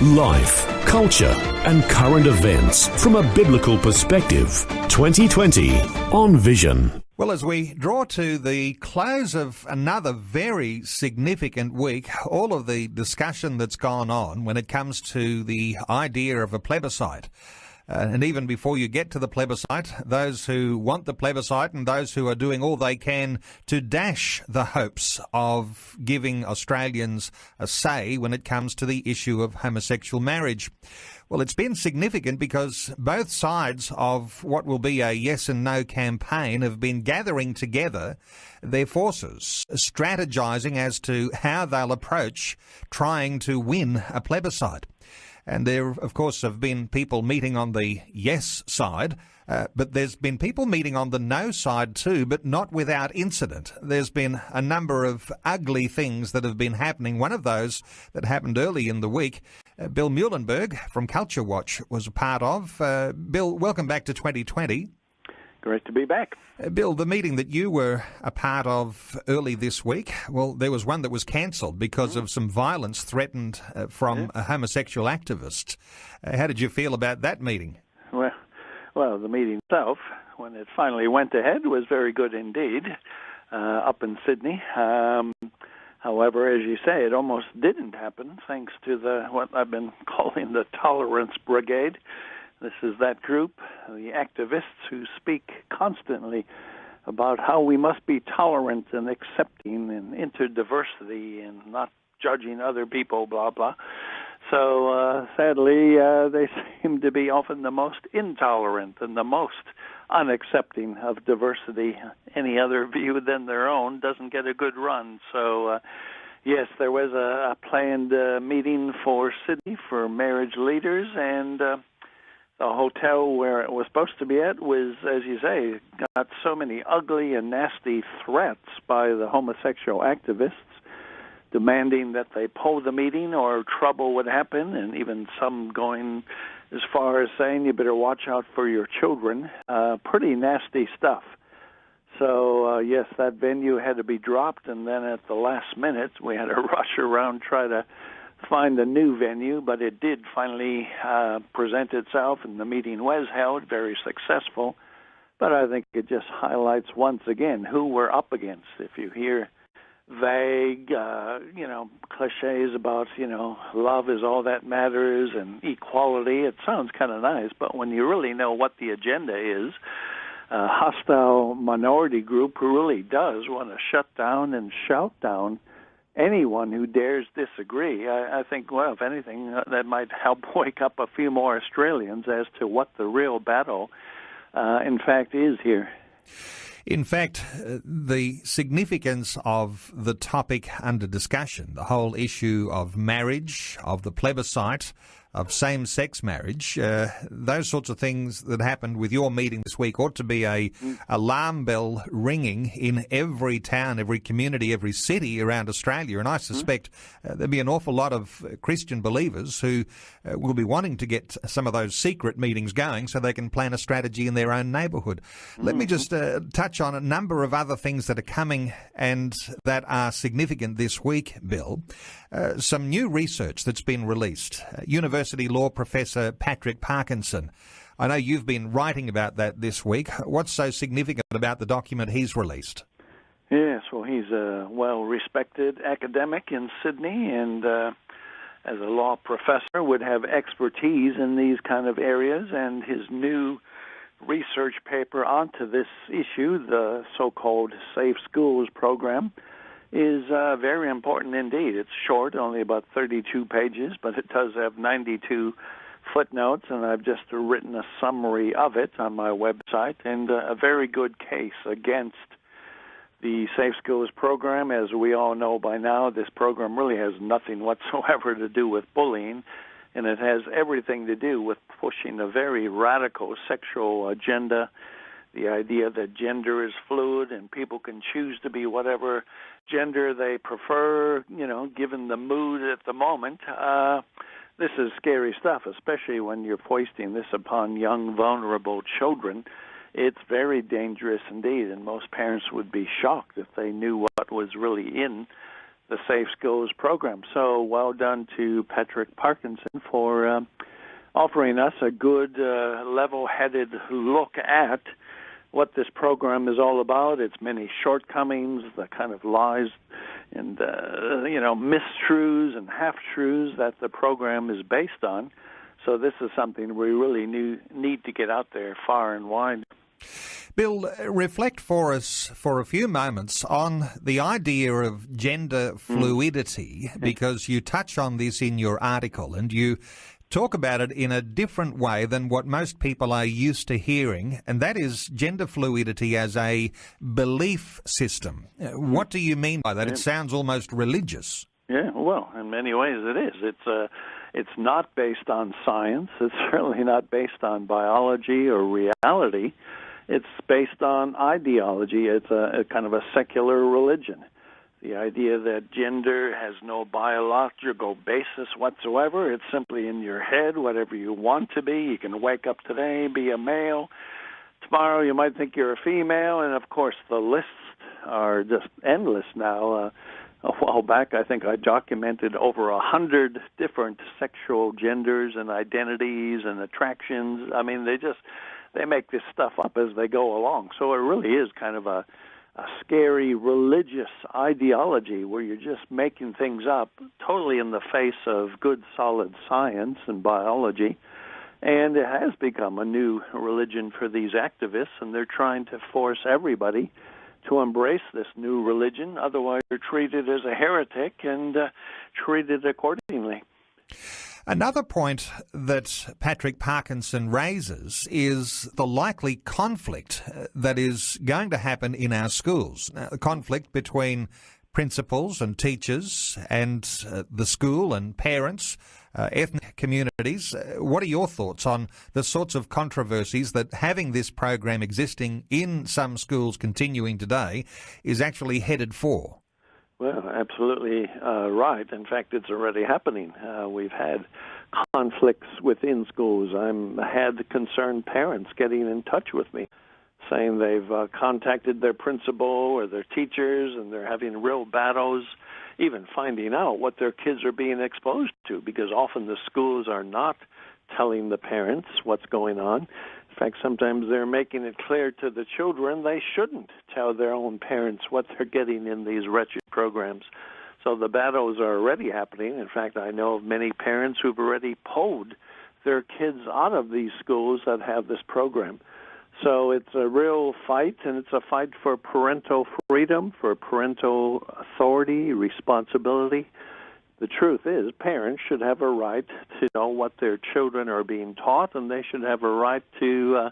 Life, culture, and current events from a biblical perspective. 2020 on Vision. Well, as we draw to the close of another very significant week, all of the discussion that's gone on when it comes to the idea of a plebiscite. And even before you get to the plebiscite, those who want the plebiscite and those who are doing all they can to dash the hopes of giving Australians a say when it comes to the issue of homosexual marriage. Well, it's been significant because both sides of what will be a yes and no campaign have been gathering together their forces, strategizing as to how they'll approach trying to win a plebiscite. And there, of course, have been people meeting on the yes side, but there's been people meeting on the no side too, but not without incident. There's been a number of ugly things that have been happening. One of those that happened early in the week, Bill Muhlenberg from Culture Watch was a part of. Bill, welcome back to 2020. Great to be back. Bill, the meeting that you were a part of early this week, well, there was one that was cancelled because of some violence threatened from a homosexual activist. How did you feel about that meeting? Well, the meeting itself, when it finally went ahead, was very good indeed, up in Sydney. However, as you say, it almost didn't happen thanks to what I've been calling the Tolerance Brigade. This is that group, the activists who speak constantly about how we must be tolerant and accepting and interdiversity and not judging other people, blah, blah. So sadly, they seem to be often the most intolerant and the most unaccepting of diversity. Any other view than their own doesn't get a good run. So yes, there was a planned meeting for Sydney for marriage leaders, and the hotel where it was supposed to be at was, as you say, got so many ugly and nasty threats by the homosexual activists demanding that they pull the meeting or trouble would happen, and even some going as far as saying you better watch out for your children. Pretty nasty stuff. So, yes, that venue had to be dropped, and then at the last minute we had to rush around, try to find a new venue, but it did finally present itself, and the meeting was held, very successful. But I think it just highlights once again who we're up against. If you hear vague, cliches about, love is all that matters and equality, it sounds kind of nice, but when you really know what the agenda is, a hostile minority group who really does want to shut down and shout down anyone who dares disagree. I think, well, if anything, that might help wake up a few more Australians as to what the real battle, in fact, is here. In fact, the significance of the topic under discussion, the whole issue of marriage, of the plebiscite, of same-sex marriage, those sorts of things that happened with your meeting this week ought to be a alarm bell ringing in every town, every community, every city around Australia. And I suspect there'll be an awful lot of Christian believers who will be wanting to get some of those secret meetings going so they can plan a strategy in their own neighbourhood. Let me just touch on a number of other things that are coming and that are significant this week, Bill. Some new research that's been released. University law professor Prof Parkinson. I know you've been writing about that this week. What's so significant about the document he's released? Yes, well, he's a well-respected academic in Sydney, and as a law professor would have expertise in these kind of areas, and his new research paper onto this issue, the so-called Safe Schools program, is very important indeed. It's short, only about 32 pages, but it does have 92 footnotes, and I've just written a summary of it on my website, and a very good case against the Safe Schools program. As we all know by now, this program really has nothing whatsoever to do with bullying, and it has everything to do with pushing a very radical sexual agenda, the idea that gender is fluid and people can choose to be whatever gender they prefer, given the mood at the moment. This is scary stuff, especially when you're foisting this upon young, vulnerable children. It's very dangerous indeed, and most parents would be shocked if they knew what was really in the Safe Schools program. So well done to Patrick Parkinson for offering us a good, level-headed look at what this program is all about, its many shortcomings, the kind of lies and, mistruths and half-truths that the program is based on. So this is something we really need to get out there far and wide. Bill, reflect for us for a few moments on the idea of gender fluidity, because you touch on this in your article and you talk about it in a different way than what most people are used to hearing, and that is gender fluidity as a belief system. What do you mean by that? It sounds almost religious. Yeah, well, in many ways it is. It's not based on science. It's certainly not based on biology or reality. It's based on ideology. It's a kind of a secular religion. The idea that gender has no biological basis whatsoever. It's simply in your head, whatever you want to be. You can wake up today, be a male. Tomorrow you might think you're a female. And, of course, the lists are just endless now. A while back, I think I documented over 100 different sexual genders and identities and attractions. I mean, they make this stuff up as they go along. So it really is kind of a scary religious ideology where you're just making things up totally in the face of good, solid science and biology. And it has become a new religion for these activists, and they're trying to force everybody to embrace this new religion. Otherwise, you're treated as a heretic and treated accordingly. Another point that Patrick Parkinson raises is the likely conflict that is going to happen in our schools. The conflict between principals and teachers and the school and parents, ethnic communities. What are your thoughts on the sorts of controversies that having this program existing in some schools continuing today is actually headed for? Well, absolutely right. In fact, it's already happening. We've had conflicts within schools. I've had concerned parents getting in touch with me saying they've contacted their principal or their teachers and they're having real battles, even finding out what their kids are being exposed to, because often the schools are not telling the parents what's going on. In fact, sometimes they're making it clear to the children they shouldn't tell their own parents what they're getting in these wretched programs. So the battles are already happening. In fact, I know of many parents who've already pulled their kids out of these schools that have this program. So it's a real fight, and it's a fight for parental freedom, for parental authority, responsibility. The truth is, parents should have a right to know what their children are being taught, and they should have a right to,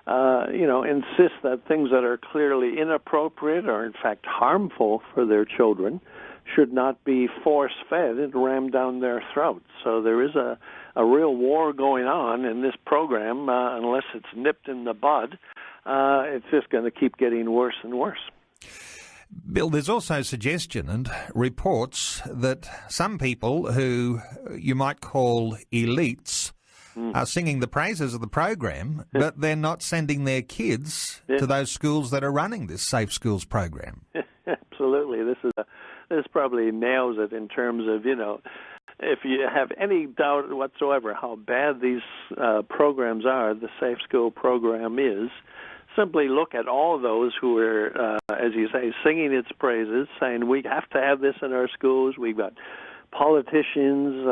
insist that things that are clearly inappropriate or, in fact, harmful for their children should not be force-fed and rammed down their throats. So there is a real war going on in this program. Unless it's nipped in the bud, it's just going to keep getting worse and worse. Bill, there's also suggestion and reports that some people who you might call elites are singing the praises of the program, but they're not sending their kids to those schools that are running this Safe Schools program. Absolutely. This probably nails it in terms of, if you have any doubt whatsoever how bad these programs are, the Safe School program is, simply look at all those who are, as you say, singing its praises, saying we have to have this in our schools. We've got politicians,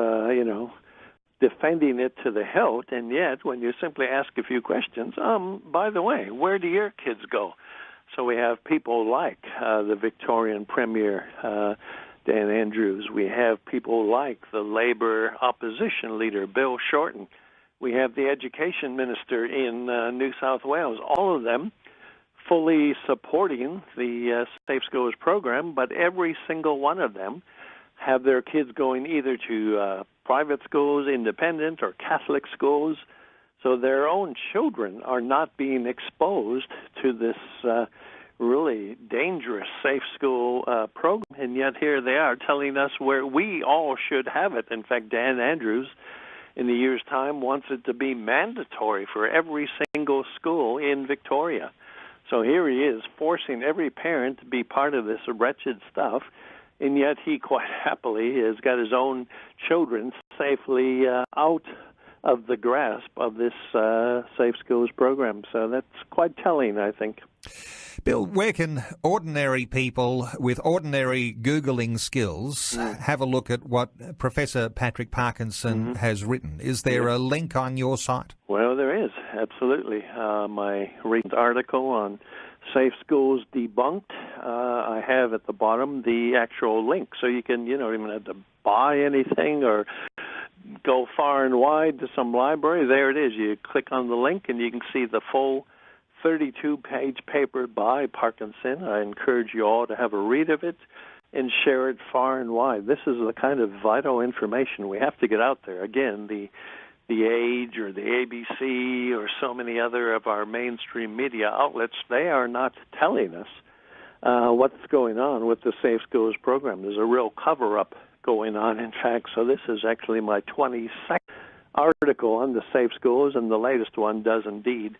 defending it to the hilt, and yet when you simply ask a few questions, by the way, where do your kids go? So we have people like the Victorian Premier, Dan Andrews. We have people like the Labour opposition leader, Bill Shorten. We have the education minister in New South Wales. All of them fully supporting the Safe Schools program, but every single one of them have their kids going either to private schools, independent, or Catholic schools. So their own children are not being exposed to this really dangerous safe school program, and yet here they are telling us where we all should have it. In fact, Dan Andrews, in a year's time, wants it to be mandatory for every single school in Victoria. So here he is forcing every parent to be part of this wretched stuff. and yet he quite happily has got his own children safely out of the grasp of this Safe Schools program. So that's quite telling, I think. Bill, where can ordinary people with ordinary Googling skills have a look at what Professor Patrick Parkinson has written? Is there a link on your site? Well, there is, absolutely. My recent article on Safe Schools Debunked, I have at the bottom the actual link, so you don't even have to buy anything or go far and wide to some library. There it is. You click on the link and you can see the full 32-page paper by Parkinson. I encourage you all to have a read of it and share it far and wide. This is the kind of vital information we have to get out there. Again, the Age or the ABC or so many other of our mainstream media outlets, they are not telling us what's going on with the Safe Schools program. There's a real cover-up going on, in fact. So this is actually my 22nd article on the Safe Schools, and the latest one does indeed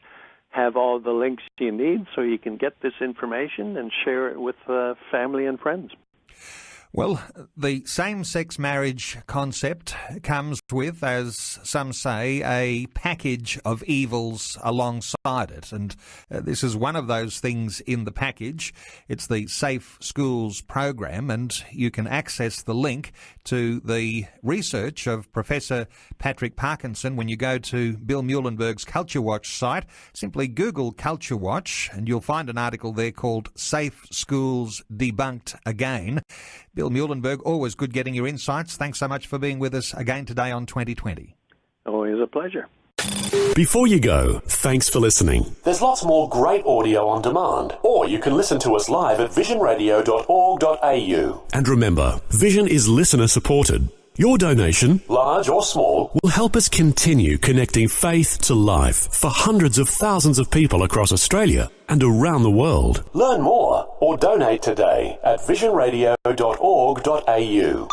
have all the links you need so you can get this information and share it with family and friends. Well, the same-sex marriage concept comes with, as some say, a package of evils alongside it. And this is one of those things in the package. It's the Safe Schools program, and you can access the link to the research of Professor Patrick Parkinson when you go to Bill Muhlenberg's Culture Watch site. Simply Google Culture Watch, and you'll find an article there called Safe Schools Debunked Again. Bill Muhlenberg, always good getting your insights. Thanks so much for being with us again today on 2020. Always a pleasure. Before you go, thanks for listening. There's lots more great audio on demand, or you can listen to us live at visionradio.org.au. And remember, Vision is listener supported. Your donation, large or small, will help us continue connecting faith to life for hundreds of thousands of people across Australia and around the world. Learn more or donate today at visionradio.org.au.